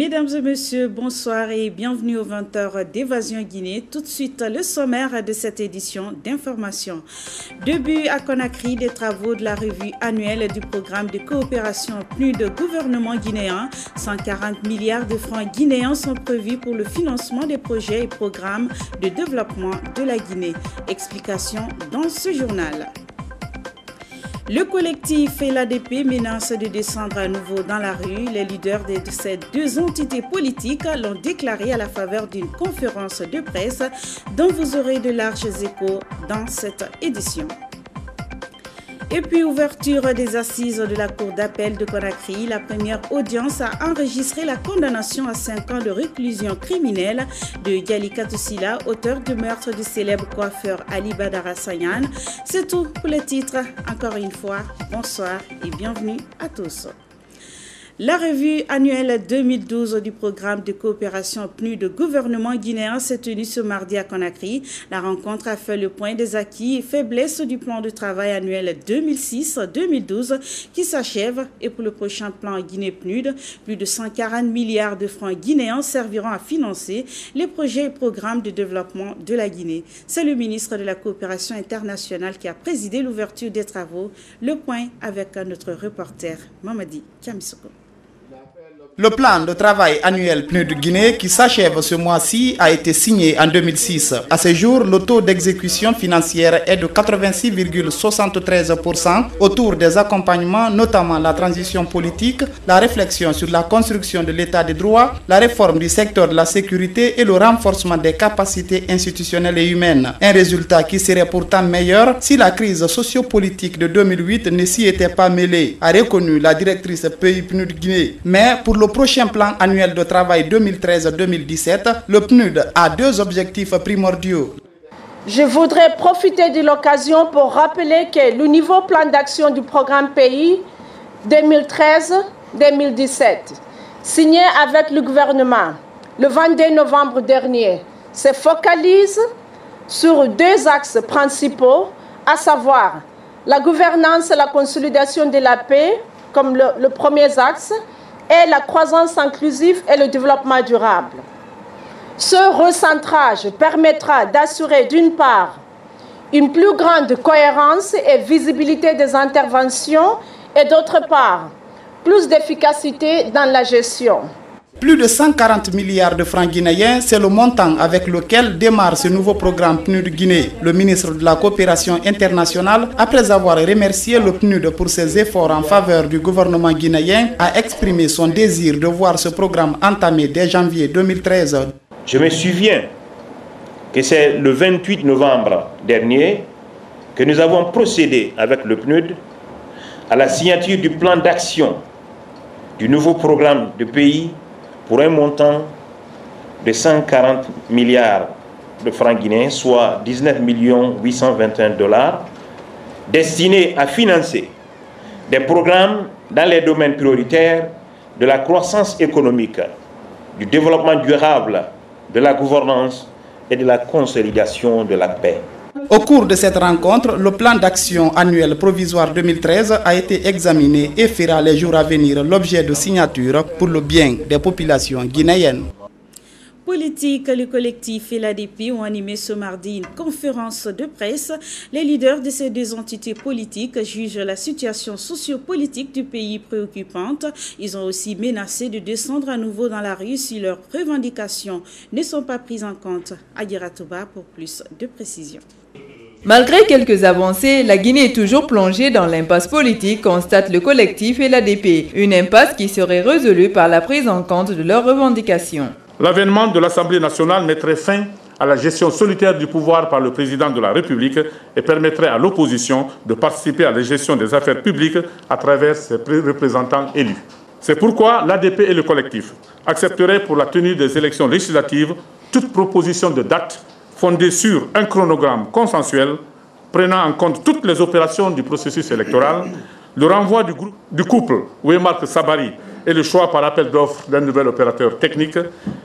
Mesdames et messieurs, bonsoir et bienvenue aux 20h d'Évasion Guinée. Tout de suite, le sommaire de cette édition d'information. Début à Conakry des travaux de la revue annuelle du programme de coopération PNUD gouvernement guinéen. 140 milliards de francs guinéens sont prévus pour le financement des projets et programmes de développement de la Guinée. Explication dans ce journal. Le collectif et l'ADP menacent de descendre à nouveau dans la rue. Les leaders de ces deux entités politiques l'ont déclaré à la faveur d'une conférence de presse dont vous aurez de larges échos dans cette édition. Et puis, ouverture des assises de la Cour d'appel de Conakry. La première audience a enregistré la condamnation à 5 ans de réclusion criminelle de Gali Katoussila, auteur du meurtre du célèbre coiffeur Ali Badara Sagnan. C'est tout pour les titres. Encore une fois, bonsoir et bienvenue à tous. La revue annuelle 2012 du programme de coopération PNUD gouvernement guinéen s'est tenue ce mardi à Conakry. La rencontre a fait le point des acquis et faiblesses du plan de travail annuel 2006-2012 qui s'achève. Et pour le prochain plan Guinée PNUD, plus de 140 milliards de francs guinéens serviront à financer les projets et programmes de développement de la Guinée. C'est le ministre de la Coopération internationale qui a présidé l'ouverture des travaux. Le point avec notre reporter Mamadi Kamisoko. Le plan de travail annuel PNUD Guinée qui s'achève ce mois-ci a été signé en 2006. À ce jour, le taux d'exécution financière est de 86,73% autour des accompagnements, notamment la transition politique, la réflexion sur la construction de l'état de droit, la réforme du secteur de la sécurité et le renforcement des capacités institutionnelles et humaines. Un résultat qui serait pourtant meilleur si la crise sociopolitique de 2008 ne s'y était pas mêlée, a reconnu la directrice pays PNUD Guinée. Mais pour le prochain plan annuel de travail 2013-2017, le PNUD a deux objectifs primordiaux. Je voudrais profiter de l'occasion pour rappeler que le nouveau plan d'action du programme pays 2013-2017, signé avec le gouvernement le 22 novembre dernier, se focalise sur deux axes principaux, à savoir la gouvernance et la consolidation de la paix comme le premier axe, et la croissance inclusive et le développement durable. Ce recentrage permettra d'assurer d'une part une plus grande cohérence et visibilité des interventions et d'autre part plus d'efficacité dans la gestion. Plus de 140 milliards de francs guinéens, c'est le montant avec lequel démarre ce nouveau programme PNUD Guinée. Le ministre de la Coopération internationale, après avoir remercié le PNUD pour ses efforts en faveur du gouvernement guinéen, a exprimé son désir de voir ce programme entamé dès janvier 2013. Je me souviens que c'est le 28 novembre dernier que nous avons procédé avec le PNUD à la signature du plan d'action du nouveau programme de pays pour un montant de 140 milliards de francs guinéens, soit 19 821 $, destinés à financer des programmes dans les domaines prioritaires de la croissance économique, du développement durable, de la gouvernance et de la consolidation de la paix. Au cours de cette rencontre, le plan d'action annuel provisoire 2013 a été examiné et fera les jours à venir l'objet de signature pour le bien des populations guinéennes. Politique, le collectif et l'ADP ont animé ce mardi une conférence de presse. Les leaders de ces deux entités politiques jugent la situation sociopolitique du pays préoccupante. Ils ont aussi menacé de descendre à nouveau dans la rue si leurs revendications ne sont pas prises en compte. Aguera Touba pour plus de précisions. Malgré quelques avancées, la Guinée est toujours plongée dans l'impasse politique, constate le collectif et l'ADP. Une impasse qui serait résolue par la prise en compte de leurs revendications. L'avènement de l'Assemblée nationale mettrait fin à la gestion solitaire du pouvoir par le président de la République et permettrait à l'opposition de participer à la gestion des affaires publiques à travers ses représentants élus. C'est pourquoi l'ADP et le collectif accepteraient pour la tenue des élections législatives toute proposition de date fondée sur un chronogramme consensuel prenant en compte toutes les opérations du processus électoral, le renvoi du couple Ouemark Sabari et le choix par appel d'offres d'un nouvel opérateur technique,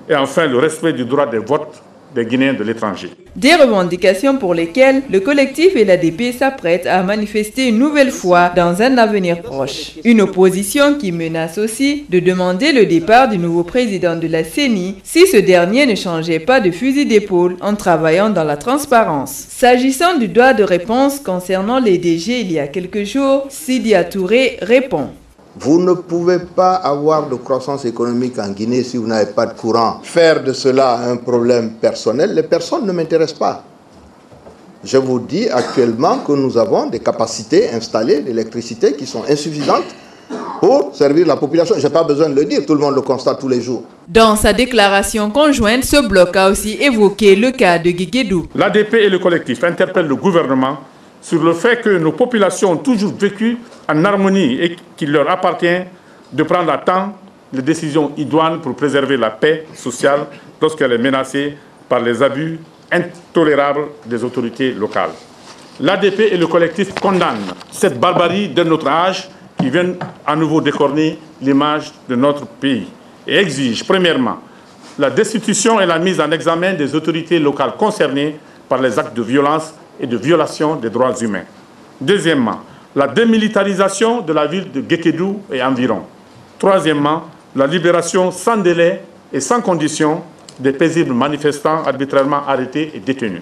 et enfin le respect du droit des votes des Guinéens de l'étranger. Des revendications pour lesquelles le collectif et l'ADP s'apprêtent à manifester une nouvelle fois dans un avenir proche. Une opposition qui menace aussi de demander le départ du nouveau président de la CENI si ce dernier ne changeait pas de fusil d'épaule en travaillant dans la transparence. S'agissant du droit de réponse concernant les DG il y a quelques jours, Sidia Touré répond. Vous ne pouvez pas avoir de croissance économique en Guinée si vous n'avez pas de courant. Faire de cela un problème personnel, les personnes ne m'intéressent pas. Je vous dis actuellement que nous avons des capacités installées d'électricité qui sont insuffisantes pour servir la population. Je n'ai pas besoin de le dire, tout le monde le constate tous les jours. Dans sa déclaration conjointe, ce bloc a aussi évoqué le cas de Guéguédou. L'ADP et le collectif interpellent le gouvernement sur le fait que nos populations ont toujours vécu en harmonie et qu'il leur appartient de prendre à temps les décisions idoines pour préserver la paix sociale lorsqu'elle est menacée par les abus intolérables des autorités locales. L'ADP et le collectif condamnent cette barbarie de notre âge qui vient à nouveau décorner l'image de notre pays et exigent premièrement la destitution et la mise en examen des autorités locales concernées par les actes de violence et de violation des droits humains. Deuxièmement, la démilitarisation de la ville de Guékédou et environ. Troisièmement, la libération sans délai et sans condition des paisibles manifestants arbitrairement arrêtés et détenus.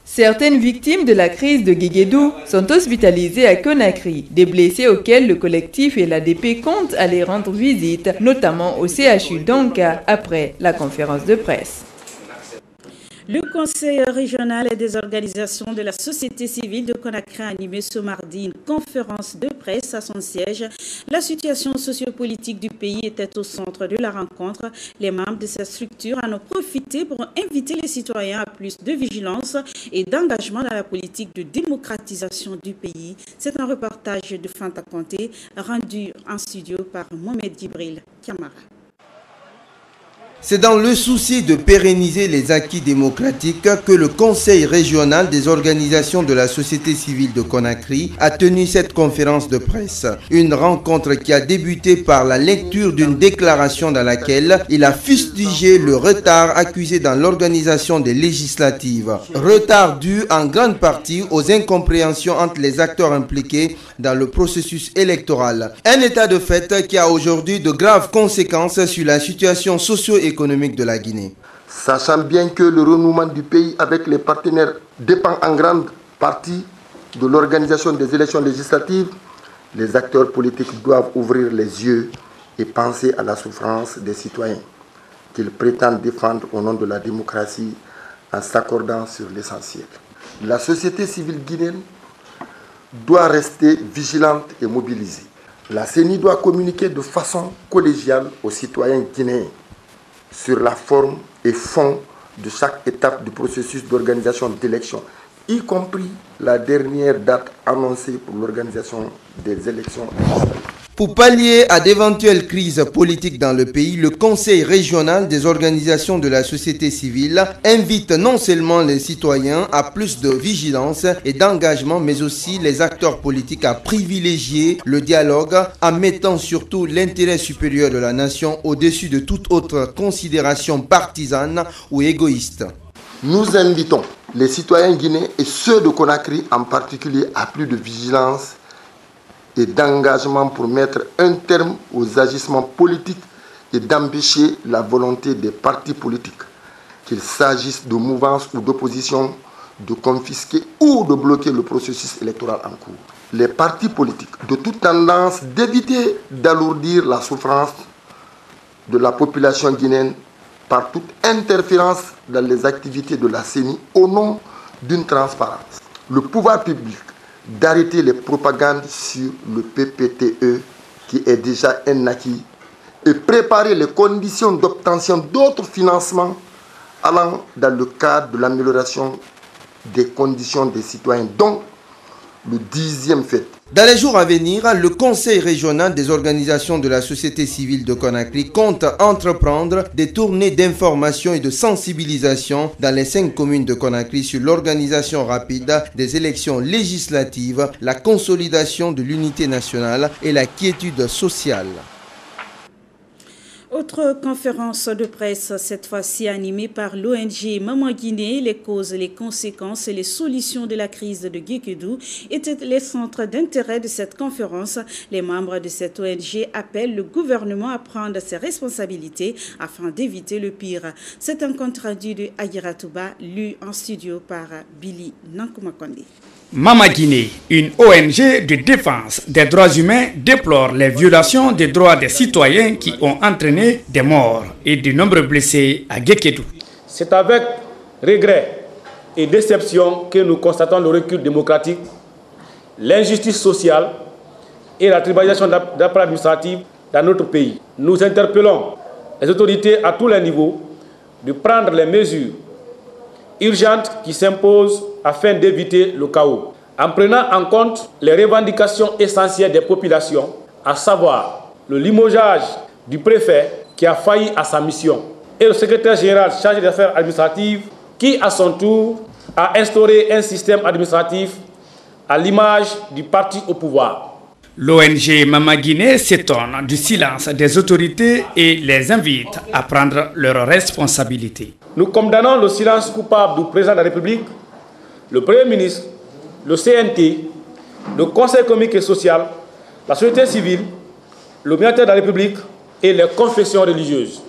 Certaines victimes de la crise de Guéguédou sont hospitalisées à Conakry, des blessés auxquels le collectif et l'ADP comptent aller rendre visite, notamment au CHU d'Anka, après la conférence de presse. Le Conseil régional des organisations de la société civile de Conakry a animé ce mardi une conférence de presse à son siège. La situation sociopolitique du pays était au centre de la rencontre. Les membres de cette structure en ont profité pour inviter les citoyens à plus de vigilance et d'engagement dans la politique de démocratisation du pays. C'est un reportage de Fanta Conté rendu en studio par Mohamed Gibril Kamara. C'est dans le souci de pérenniser les acquis démocratiques que le Conseil régional des organisations de la société civile de Conakry a tenu cette conférence de presse. Une rencontre qui a débuté par la lecture d'une déclaration dans laquelle il a fustigé le retard accusé dans l'organisation des législatives. Retard dû en grande partie aux incompréhensions entre les acteurs impliqués dans le processus électoral. Un état de fait qui a aujourd'hui de graves conséquences sur la situation socio-économique de la Guinée. Sachant bien que le renouement du pays avec les partenaires dépend en grande partie de l'organisation des élections législatives, les acteurs politiques doivent ouvrir les yeux et penser à la souffrance des citoyens qu'ils prétendent défendre au nom de la démocratie en s'accordant sur l'essentiel. La société civile guinéenne doit rester vigilante et mobilisée. La CENI doit communiquer de façon collégiale aux citoyens guinéens sur la forme et fond de chaque étape du processus d'organisation d'élections, y compris la dernière date annoncée pour l'organisation des élections. Pour pallier à d'éventuelles crises politiques dans le pays, le Conseil régional des organisations de la société civile invite non seulement les citoyens à plus de vigilance et d'engagement, mais aussi les acteurs politiques à privilégier le dialogue en mettant surtout l'intérêt supérieur de la nation au-dessus de toute autre considération partisane ou égoïste. Nous invitons les citoyens guinéens et ceux de Conakry en particulier à plus de vigilance et d'engagement pour mettre un terme aux agissements politiques et d'empêcher la volonté des partis politiques, qu'il s'agisse de mouvances ou d'opposition, de confisquer ou de bloquer le processus électoral en cours. Les partis politiques de toute tendance d'éviter d'alourdir la souffrance de la population guinéenne par toute interférence dans les activités de la CENI au nom d'une transparence. Le pouvoir public d'arrêter les propagandes sur le PPTE qui est déjà un acquis et préparer les conditions d'obtention d'autres financements allant dans le cadre de l'amélioration des conditions des citoyens, dont le 10e fait. Dans les jours à venir, le Conseil régional des organisations de la société civile de Conakry compte entreprendre des tournées d'information et de sensibilisation dans les 5 communes de Conakry sur l'organisation rapide des élections législatives, la consolidation de l'unité nationale et la quiétude sociale. Autre conférence de presse, cette fois-ci animée par l'ONG Maman Guinée, les causes, les conséquences et les solutions de la crise de Guékédou étaient les centres d'intérêt de cette conférence. Les membres de cette ONG appellent le gouvernement à prendre ses responsabilités afin d'éviter le pire. C'est un compte rendu de Aguira Touba, lu en studio par Billy Nankumakonde. Mama Guinée, une ONG de défense des droits humains, déplore les violations des droits des citoyens qui ont entraîné des morts et de nombreux blessés à Guékédou. C'est avec regret et déception que nous constatons le recul démocratique, l'injustice sociale et la tribalisation de l'appareil administratif dans notre pays. Nous interpellons les autorités à tous les niveaux de prendre les mesures urgentes qui s'imposent afin d'éviter le chaos, en prenant en compte les revendications essentielles des populations, à savoir le limogeage du préfet qui a failli à sa mission et le secrétaire général chargé des affaires administratives qui, à son tour, a instauré un système administratif à l'image du parti au pouvoir. L'ONG Mama Guinée s'étonne du silence des autorités et les invite à prendre leurs responsabilités. Nous condamnons le silence coupable du président de la République, le Premier ministre, le CNT, le Conseil économique et social, la société civile, le ministère de la République et les confessions religieuses.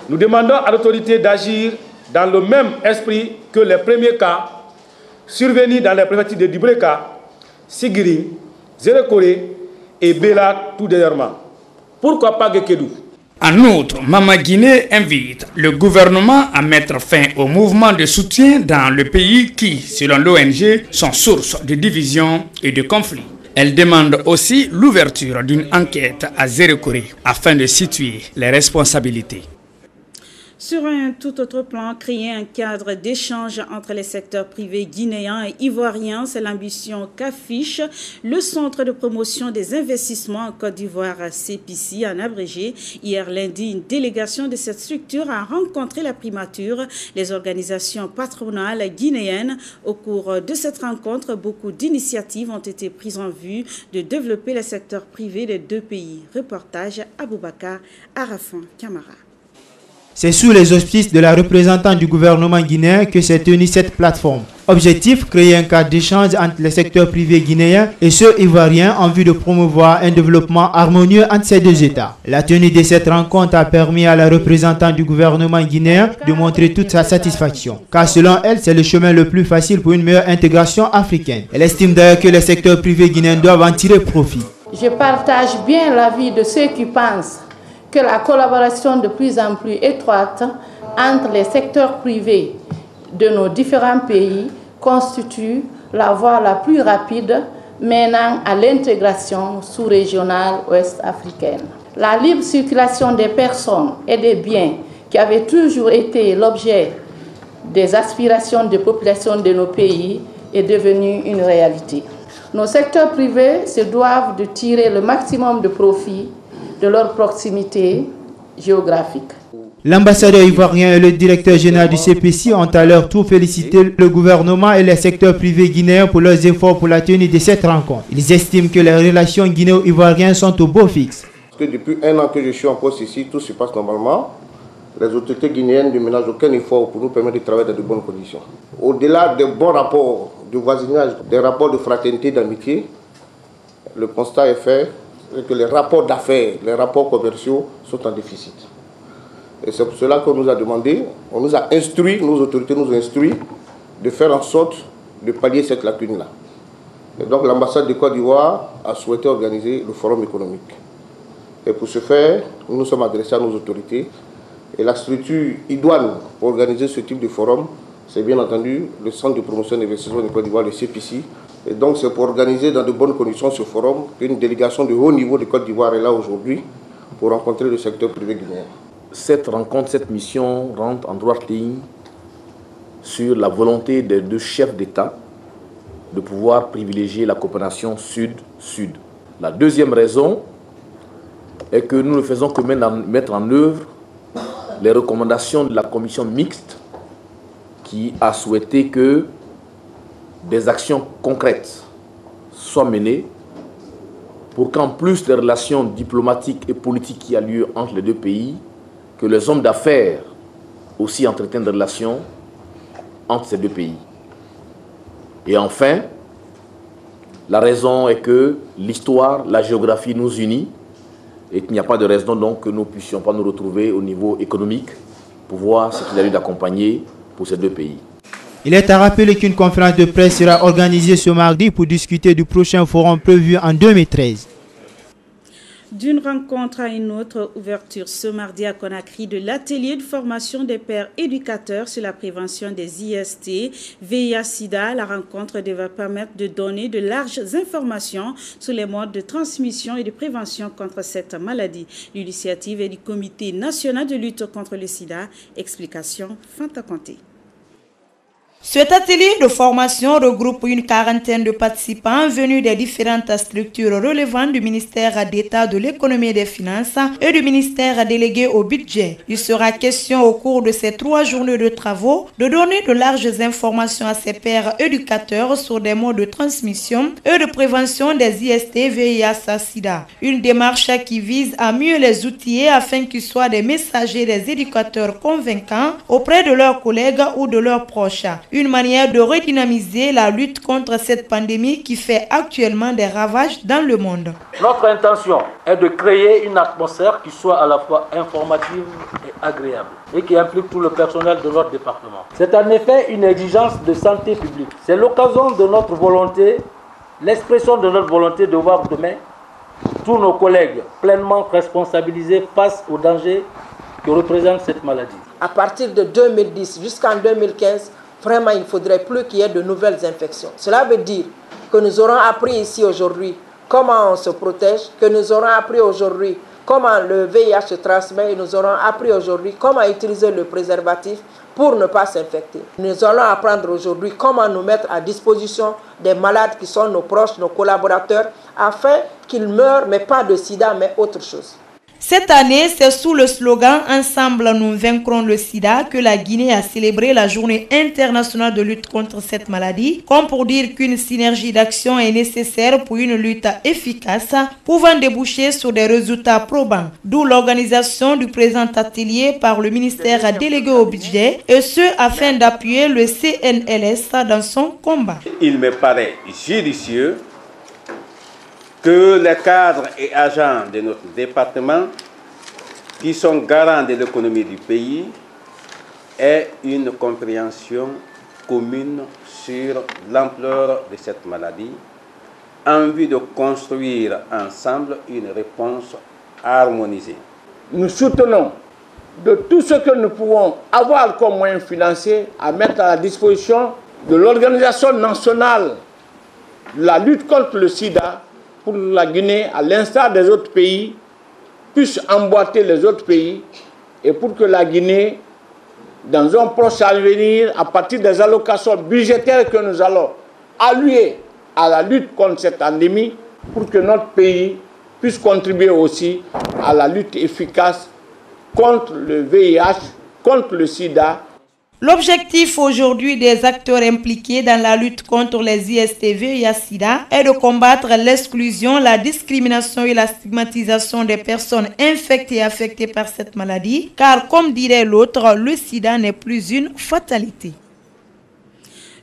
Nous demandons à l'autorité d'agir dans le même esprit que les premiers cas survenus dans les préfectures de Dubreka, Sigiri, Zérekoré et Béla tout dernièrement. Pourquoi pas Guékédou? En outre, Mama Guinée invite le gouvernement à mettre fin au mouvement de soutien dans le pays qui, selon l'ONG, sont source de divisions et de conflits. Elle demande aussi l'ouverture d'une enquête à Zérekoré afin de situer les responsabilités. Sur un tout autre plan, créer un cadre d'échange entre les secteurs privés guinéens et ivoiriens, c'est l'ambition qu'affiche le Centre de promotion des investissements en Côte d'Ivoire, CPICI en abrégé. Hier lundi, une délégation de cette structure a rencontré la primature, les organisations patronales guinéennes. Au cours de cette rencontre, beaucoup d'initiatives ont été prises en vue de développer le secteur privé des deux pays. Reportage Aboubakar Arafan Camara. C'est sous les auspices de la représentante du gouvernement guinéen que s'est tenue cette plateforme. Objectif, créer un cadre d'échange entre les secteurs privés guinéens et ceux ivoiriens en vue de promouvoir un développement harmonieux entre ces deux États. La tenue de cette rencontre a permis à la représentante du gouvernement guinéen de montrer toute sa satisfaction. Car selon elle, c'est le chemin le plus facile pour une meilleure intégration africaine. Elle estime d'ailleurs que les secteurs privés guinéens doivent en tirer profit. Je partage bien l'avis de ceux qui pensent que la collaboration de plus en plus étroite entre les secteurs privés de nos différents pays constitue la voie la plus rapide menant à l'intégration sous-régionale ouest-africaine. La libre circulation des personnes et des biens, qui avait toujours été l'objet des aspirations des populations de nos pays, est devenue une réalité. Nos secteurs privés se doivent de tirer le maximum de profit de leur proximité géographique. L'ambassadeur ivoirien et le directeur général du CPICI ont à leur tour félicité le gouvernement et les secteurs privés guinéens pour leurs efforts pour la tenue de cette rencontre. Ils estiment que les relations guinéo-ivoiriennes sont au beau fixe. Parce que depuis un an que je suis en poste ici, tout se passe normalement. Les autorités guinéennes ne ménagent aucun effort pour nous permettre de travailler dans de bonnes conditions. Au-delà des bons rapports de voisinage, des rapports de fraternité, d'amitié, le constat est fait que les rapports d'affaires, les rapports commerciaux sont en déficit. Et c'est pour cela qu'on nous a demandé, on nous a instruit, nos autorités nous ont instruit de faire en sorte de pallier cette lacune-là. Et donc l'ambassade de Côte d'Ivoire a souhaité organiser le forum économique. Et pour ce faire, nous nous sommes adressés à nos autorités. Et la structure idoine pour organiser ce type de forum, c'est bien entendu le Centre de promotion d'investissement de Côte d'Ivoire, le CPICI. Et donc c'est pour organiser dans de bonnes conditions ce forum qu'une délégation de haut niveau de Côte d'Ivoire est là aujourd'hui pour rencontrer le secteur privé guinéen. Cette rencontre, cette mission rentre en droite ligne sur la volonté des deux chefs d'État de pouvoir privilégier la coopération sud-sud. La deuxième raison est que nous ne faisons que mettre en œuvre les recommandations de la commission mixte qui a souhaité que des actions concrètes soient menées pour qu'en plus des relations diplomatiques et politiques qui ont lieu entre les deux pays, que les hommes d'affaires aussi entretiennent des relations entre ces deux pays. Et enfin, la raison est que l'histoire, la géographie nous unit et qu'il n'y a pas de raison donc que nous ne puissions pas nous retrouver au niveau économique pour voir ce qu'il a lieu d'accompagner pour ces deux pays. Il est à rappeler qu'une conférence de presse sera organisée ce mardi pour discuter du prochain forum prévu en 2013. D'une rencontre à une autre, ouverture ce mardi à Conakry de l'atelier de formation des pères éducateurs sur la prévention des IST, VIH-Sida. La rencontre devrait permettre de donner de larges informations sur les modes de transmission et de prévention contre cette maladie. L'initiative est du Comité national de lutte contre le sida. Explication Fanta Conté. Cet atelier de formation regroupe une quarantaine de participants venus des différentes structures relevant du ministère d'État de l'économie et des finances et du ministère délégué au budget. Il sera question au cours de ces 3 journées de travaux de donner de larges informations à ces pères éducateurs sur des modes de transmission et de prévention des IST, VIH-Sida. Une démarche qui vise à mieux les outiller afin qu'ils soient des messagers, des éducateurs convaincants auprès de leurs collègues ou de leurs proches. Une manière de redynamiser la lutte contre cette pandémie qui fait actuellement des ravages dans le monde. Notre intention est de créer une atmosphère qui soit à la fois informative et agréable et qui implique tout le personnel de notre département. C'est en effet une exigence de santé publique. C'est l'occasion de notre volonté, l'expression de notre volonté de voir demain tous nos collègues pleinement responsabilisés face aux dangers que représente cette maladie. À partir de 2010 jusqu'en 2015, vraiment, il ne faudrait plus qu'il y ait de nouvelles infections. Cela veut dire que nous aurons appris ici aujourd'hui comment on se protège, que nous aurons appris aujourd'hui comment le VIH se transmet et nous aurons appris aujourd'hui comment utiliser le préservatif pour ne pas s'infecter. Nous allons apprendre aujourd'hui comment nous mettre à disposition des malades qui sont nos proches, nos collaborateurs, afin qu'ils meurent, mais pas de sida, mais autre chose. Cette année, c'est sous le slogan « Ensemble, nous vaincrons le sida » que la Guinée a célébré la journée internationale de lutte contre cette maladie, comme pour dire qu'une synergie d'action est nécessaire pour une lutte efficace, pouvant déboucher sur des résultats probants. D'où l'organisation du présent atelier par le ministère délégué au budget, et ce afin d'appuyer le CNLS dans son combat. Il me paraît judicieux que les cadres et agents de notre département, qui sont garants de l'économie du pays, aient une compréhension commune sur l'ampleur de cette maladie, en vue de construire ensemble une réponse harmonisée. Nous soutenons de tout ce que nous pouvons avoir comme moyens financiers à mettre à la disposition de l'Organisation nationale de la lutte contre le sida, pour la Guinée, à l'instar des autres pays, puisse emboîter les autres pays et pour que la Guinée, dans un proche avenir, à partir des allocations budgétaires que nous allons allouer à la lutte contre cette endémie, pour que notre pays puisse contribuer aussi à la lutte efficace contre le VIH, contre le sida. L'objectif aujourd'hui des acteurs impliqués dans la lutte contre les IST, VIH-Sida est de combattre l'exclusion, la discrimination et la stigmatisation des personnes infectées et affectées par cette maladie, car comme dirait l'autre, le sida n'est plus une fatalité.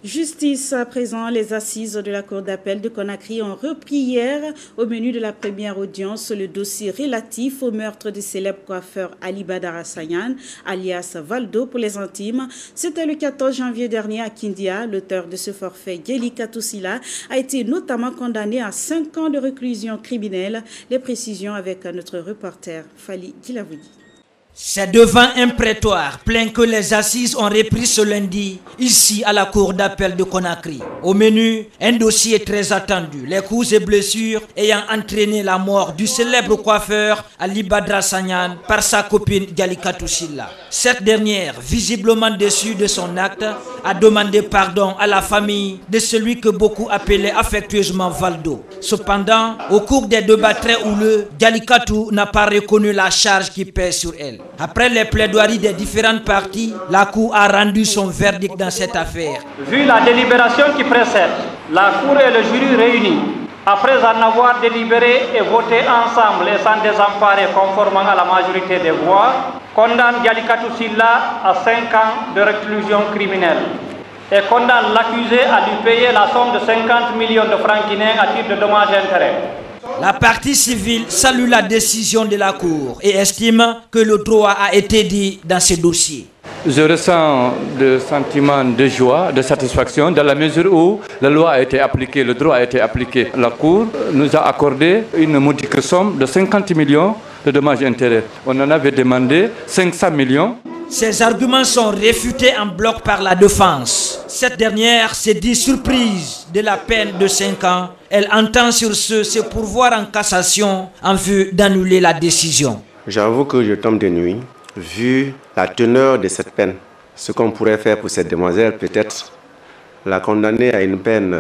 Justice à présent, les assises de la Cour d'appel de Conakry ont repris hier au menu de la première audience le dossier relatif au meurtre du célèbre coiffeur Ali Badara Sagnan, alias Valdo pour les intimes. C'était le 14 janvier dernier à Kindia. L'auteur de ce forfait, Djelika Toussila, a été notamment condamné à 5 ans de réclusion criminelle. Les précisions avec notre reporter Fali Gilavoudi. C'est devant un prétoire plein que les assises ont repris ce lundi, ici à la cour d'appel de Conakry. Au menu, un dossier très attendu, les coups et blessures ayant entraîné la mort du célèbre coiffeur Ali Badara Sagnan par sa copine Djelika Toussila. Cette dernière, visiblement déçue de son acte, a demandé pardon à la famille de celui que beaucoup appelaient affectueusement Valdo. Cependant, au cours des débats très houleux, Djelika Toussila n'a pas reconnu la charge qui pèse sur elle. Après les plaidoiries des différentes parties, la Cour a rendu son verdict dans cette affaire. Vu la délibération qui précède, la Cour et le jury réunis Après en avoir délibéré et voté ensemble et sans désemparer conformément à la majorité des voix, condamne Dialikatou Silla à 5 ans de réclusion criminelle et condamne l'accusé à lui payer la somme de 50 millions de francs guinéens à titre de dommages et intérêts. La partie civile salue la décision de la Cour et estime que le droit a été dit dans ce dossier. Je ressens le sentiment de joie, de satisfaction, dans la mesure où la loi a été appliquée, le droit a été appliqué. La Cour nous a accordé une modique somme de 50 millions de dommages et intérêts. On en avait demandé 500 millions. Ces arguments sont réfutés en bloc par la défense. Cette dernière s'est dit surprise de la peine de 5 ans. Elle entend sur ce se pourvoir en cassation en vue d'annuler la décision. J'avoue que je tombe de nuit, vu la teneur de cette peine. Ce qu'on pourrait faire pour cette demoiselle, peut-être la condamner à une peine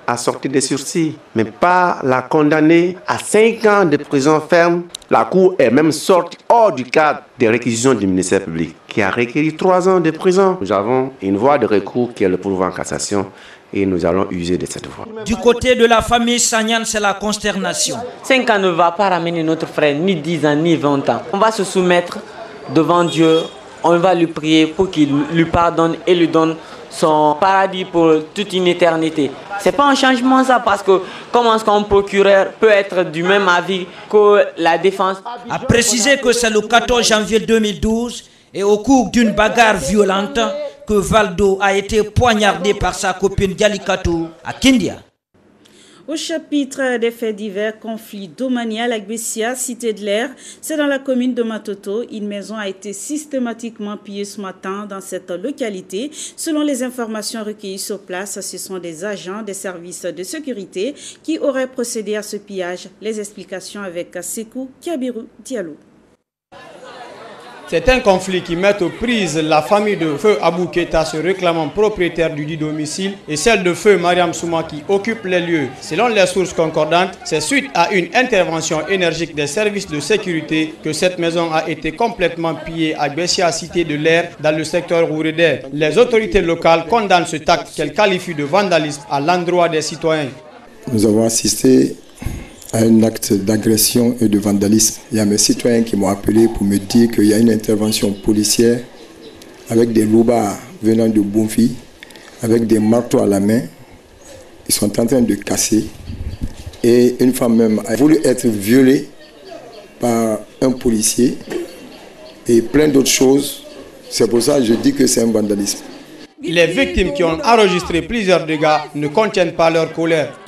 assortie de sursis, mais pas la condamner à 5 ans de prison ferme. La Cour est même sortie hors du cadre des réquisitions du ministère public, qui a requis 3 ans de prison. Nous avons une voie de recours qui est le pourvoi en cassation et nous allons user de cette voie. Du côté de la famille Sagnan, c'est la consternation. 5 ans ne va pas ramener notre frère, ni 10 ans, ni 20 ans. On va se soumettre devant Dieu, on va lui prier pour qu'il lui pardonne et lui donne son paradis pour toute une éternité. C'est pas un changement ça, parce que comment est-ce qu'un procureur peut être du même avis que la défense? A précisé que c'est le 14 janvier 2012 et au cours d'une bagarre violente que Valdo a été poignardé par sa copine Dialikatou à Kindia. Au chapitre des faits divers, conflit domanial à Gbessia, cité de l'air, c'est dans la commune de Matoto. Une maison a été systématiquement pillée ce matin dans cette localité. Selon les informations recueillies sur place, ce sont des agents des services de sécurité qui auraient procédé à ce pillage. Les explications avec Sekou Kabiru Diallo. C'est un conflit qui met aux prises la famille de Feu Abou Keta se réclamant propriétaire du dit domicile et celle de Feu Mariam Souma qui occupe les lieux. Selon les sources concordantes, c'est suite à une intervention énergique des services de sécurité que cette maison a été complètement pillée à Gbessia, cité de l'air, dans le secteur Rouredé. Les autorités locales condamnent ce acte qu'elles qualifient de vandalisme à l'endroit des citoyens. Nous avons assisté à un acte d'agression et de vandalisme. Il y a mes citoyens qui m'ont appelé pour me dire qu'il y a une intervention policière avec des loubards venant de Bonfi, avec des marteaux à la main. Ils sont en train de casser. Et une femme même a voulu être violée par un policier et plein d'autres choses. C'est pour ça que je dis que c'est un vandalisme. Les victimes qui ont enregistré plusieurs dégâts ne contiennent pas leur colère.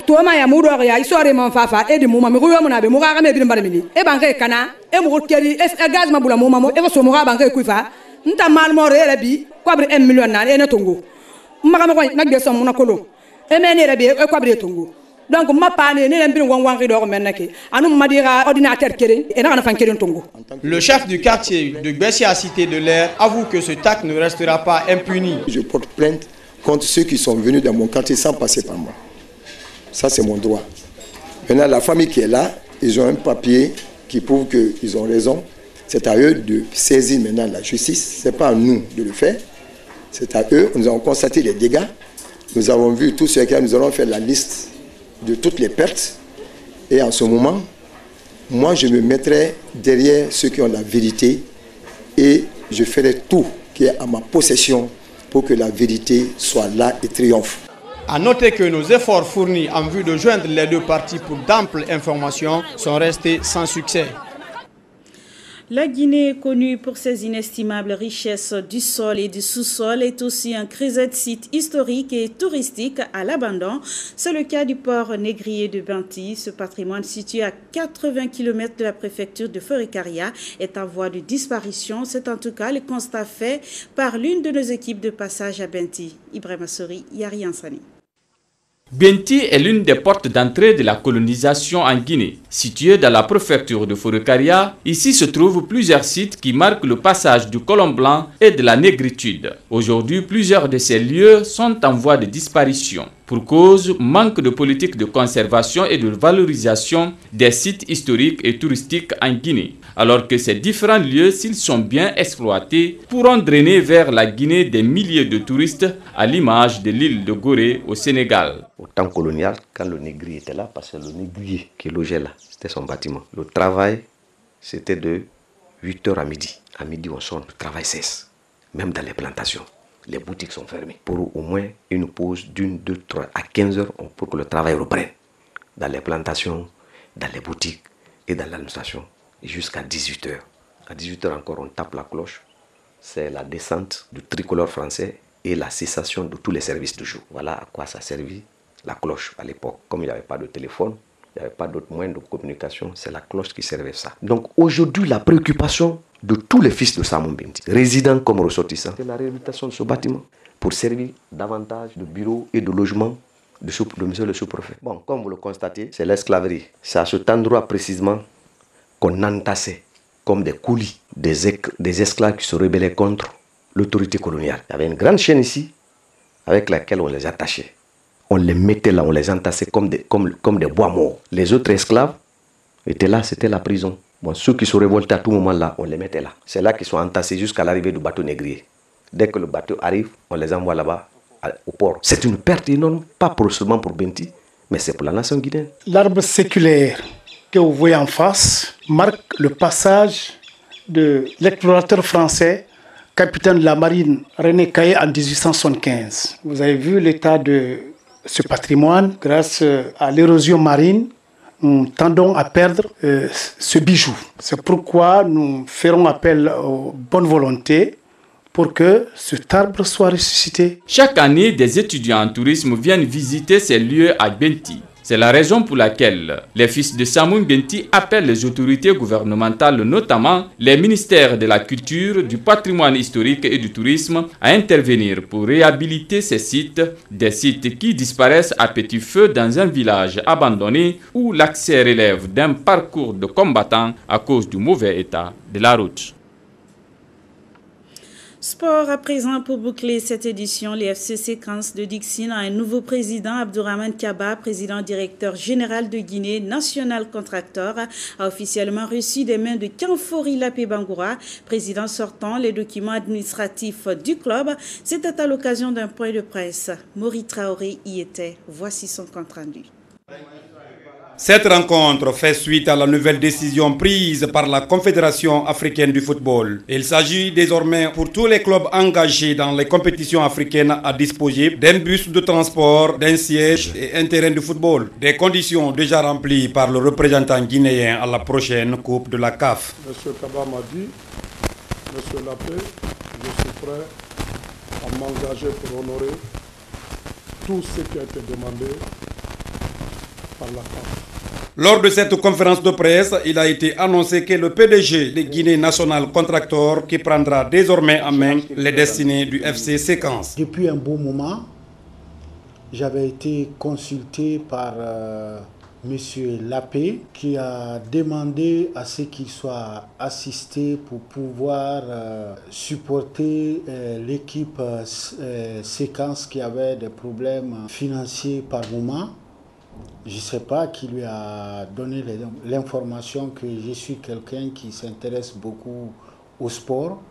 Le chef du quartier de Gbessia Cité de l'air avoue que ce acte ne restera pas impuni. Je porte plainte contre ceux qui sont venus dans mon quartier sans passer par moi. Ça, c'est mon droit. Maintenant, la famille qui est là, ils ont un papier qui prouve qu'ils ont raison. C'est à eux de saisir maintenant la justice. Ce n'est pas à nous de le faire. C'est à eux. Nous avons constaté les dégâts. Nous avons vu tout ce qu'il y a. Nous allons faire la liste de toutes les pertes. Et en ce moment, moi, je me mettrai derrière ceux qui ont la vérité et je ferai tout qui est à ma possession pour que la vérité soit là et triomphe. A noter que nos efforts fournis en vue de joindre les deux parties pour d'amples informations sont restés sans succès. La Guinée, connue pour ses inestimables richesses du sol et du sous-sol, est aussi un creuset de sites historiques et touristiques à l'abandon. C'est le cas du port négrier de Binti. Ce patrimoine situé à 80 km de la préfecture de Forêt-Caria est en voie de disparition. C'est en tout cas le constat fait par l'une de nos équipes de passage à Binti. Ibrahima Sori, Yari Ansani. Binti est l'une des portes d'entrée de la colonisation en Guinée. Située dans la préfecture de Forêt-Caria, ici se trouvent plusieurs sites qui marquent le passage du colon blanc et de la négritude. Aujourd'hui, plusieurs de ces lieux sont en voie de disparition. Pour cause, manque de politique de conservation et de valorisation des sites historiques et touristiques en Guinée. Alors que ces différents lieux, s'ils sont bien exploités, pourront drainer vers la Guinée des milliers de touristes à l'image de l'île de Gorée au Sénégal. temps colonial, quand le négrier était là, parce que le négrier qui logeait là, c'était son bâtiment. Le travail, c'était de 8h à midi. À midi, on sonne, le travail cesse. Même dans les plantations, les boutiques sont fermées. Pour au moins une pause d'une, 2, 3 à 15h pour que le travail reprenne. Dans les plantations, dans les boutiques et dans l'administration, jusqu'à 18h. À 18h encore, on tape la cloche. C'est la descente du tricolore français et la cessation de tous les services de jour. Voilà à quoi ça servit la cloche à l'époque. Comme il n'y avait pas de téléphone, il n'y avait pas d'autres moyens de communication, c'est la cloche qui servait ça. Donc aujourd'hui, la préoccupation de tous les fils de Samou Mbenti, résidents comme ressortissants, c'est la réhabilitation de ce bâtiment pour servir davantage de bureaux et de logements de monsieur le sous-préfet. Bon, comme vous le constatez, c'est l'esclaverie. C'est à cet endroit précisément qu'on entassait comme des coulis des esclaves qui se rebellaient contre l'autorité coloniale. Il y avait une grande chaîne ici avec laquelle on les attachait. On les mettait là, on les entassait comme des bois morts. Les autres esclaves étaient là, c'était la prison. Bon, ceux qui se révoltaient à tout moment là, on les mettait là. C'est là qu'ils sont entassés jusqu'à l'arrivée du bateau négrier. Dès que le bateau arrive, on les envoie là-bas au port. C'est une perte énorme, pas seulement pour Mbenti, mais c'est pour la nation guinéenne. L'arbre séculaire que vous voyez en face marque le passage de l'explorateur français, capitaine de la marine René Caillé en 1875. Vous avez vu l'état de ce patrimoine. Grâce à l'érosion marine, nous tendons à perdre ce bijou. C'est pourquoi nous ferons appel aux bonnes volontés pour que cet arbre soit ressuscité. Chaque année, des étudiants en tourisme viennent visiter ces lieux à Mbenti. C'est la raison pour laquelle les fils de Samou Mbenti appellent les autorités gouvernementales, notamment les ministères de la Culture, du Patrimoine historique et du Tourisme, à intervenir pour réhabiliter ces sites, des sites qui disparaissent à petit feu dans un village abandonné où l'accès relève d'un parcours de combattants à cause du mauvais état de la route. Sport à présent pour boucler cette édition. Les FC Séquence de Dixine a un nouveau président, Abdourahmane Kaba, président directeur général de Guinée, national contracteur, a officiellement reçu des mains de Kanfori Lapé Bangoura, président sortant, les documents administratifs du club. C'était à l'occasion d'un point de presse. Maury Traoré y était. Voici son compte rendu. Cette rencontre fait suite à la nouvelle décision prise par la Confédération africaine du football. Il s'agit désormais pour tous les clubs engagés dans les compétitions africaines à disposer d'un bus de transport, d'un siège et un terrain de football. Des conditions déjà remplies par le représentant guinéen à la prochaine Coupe de la CAF. Monsieur Kaba m'a dit, Monsieur Lapé, je suis prêt à m'engager pour honorer tout ce qui a été demandé par la CAF. Lors de cette conférence de presse, il a été annoncé que le PDG de Guinée National Contractor qui prendra désormais en main les destinées du FC Séquence. Depuis un bon moment, j'avais été consulté par M. Lapé qui a demandé à ce qu'il soit assisté pour pouvoir supporter l'équipe Séquence qui avait des problèmes financiers par moment. Je ne sais pas qui lui a donné l'information que je suis quelqu'un qui s'intéresse beaucoup au sport,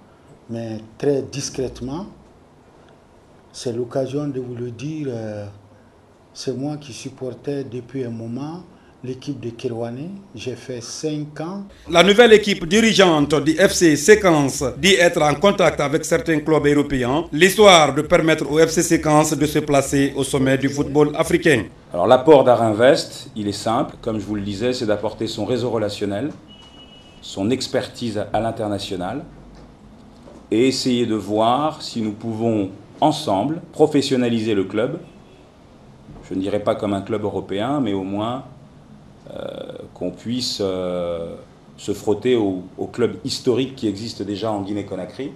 mais très discrètement. C'est l'occasion de vous le dire, c'est moi qui supportais depuis un moment l'équipe de Kirwane. J'ai fait 5 ans. La nouvelle équipe dirigeante du FC Séquence dit être en contact avec certains clubs européens, l'histoire de permettre au FC Séquence de se placer au sommet du football africain. Alors l'apport d'Arinvest, il est simple, comme je vous le disais, c'est d'apporter son réseau relationnel, son expertise à l'international et essayer de voir si nous pouvons ensemble professionnaliser le club. Je ne dirais pas comme un club européen, mais au moins qu'on puisse se frotter aux clubs historiques qui existent déjà en Guinée-Conakry.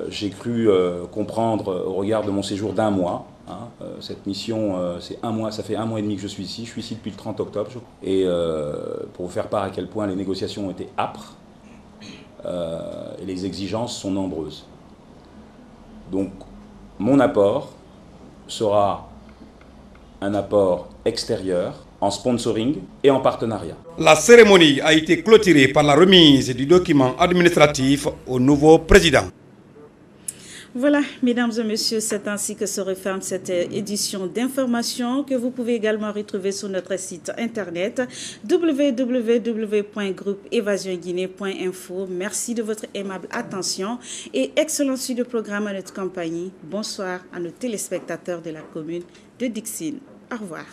J'ai cru comprendre au regard de mon séjour d'1 mois. Cette mission, c'est 1 mois, ça fait 1 mois et demi que je suis ici. Je suis ici depuis le 30 octobre. Et pour vous faire part à quel point les négociations ont été âpres et les exigences sont nombreuses. Donc, mon apport sera un apport extérieur, en sponsoring et en partenariat. La cérémonie a été clôturée par la remise du document administratif au nouveau président. Voilà, mesdames et messieurs, c'est ainsi que se referme cette édition d'information que vous pouvez également retrouver sur notre site internet www.groupeevasionguinée.info. Merci de votre aimable attention et excellente suite de programme à notre compagnie. Bonsoir à nos téléspectateurs de la commune de Dixine. Au revoir.